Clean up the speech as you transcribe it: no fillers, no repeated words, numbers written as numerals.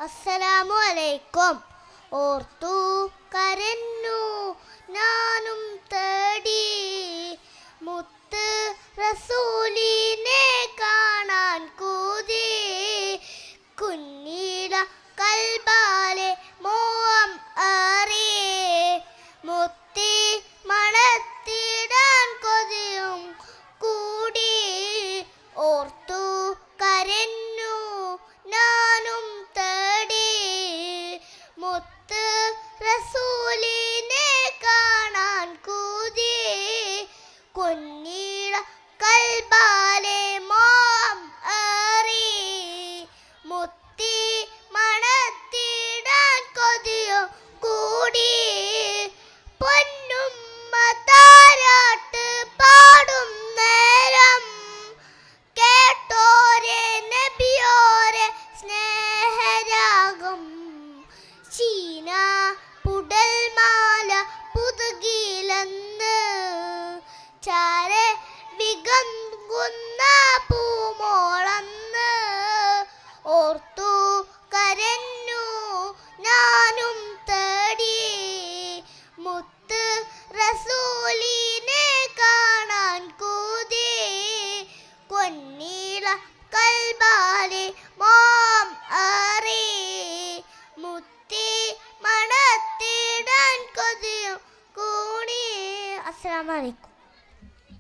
അസ്സലാമു അലൈക്കും. ഓർത്തു കരഞ്ഞു ഞാനും തേടി മുത്ത് റസൂലിനെ കാണാൻ കൂതി. കുഞ്ഞില കൽബാലെ മോഹം ഏറി മുത്തി മണത്തിടാൻ കൊതിയും കൂടി. ഓർത്തു കരഞ്ഞു ഞാനും തേടി മുത്ത് റസൂലിനെ കാണാൻ കൂതി. കുഞ്ഞിട കൽബാലെ മോഹം ഏറി മുത്തി മണത്തിടാൻ കൊതിയും കൂടി. പൊന്നുമ്മ താരാട്ട് പാടും നേരം കേട്ടോരെ നബിയോരെ സ്നേഹരാഗം. ചീന പുടൽമാല പുതുകിലെന്ന് ചാരെ വികങ്ങുന്ന പൂമോളന്ന്. ഓർത്തു കരഞ്ഞു ഞാനും തേടി മുത്ത് റസൂലിനെ കാണാൻ കൂതി. കൊന്നീള കൽബാലെ മോഹം ഏറി മുത്തി മണത്തിടാൻ കൊതിയും കൂടി. അസ്സലാമു അലൈക്കും.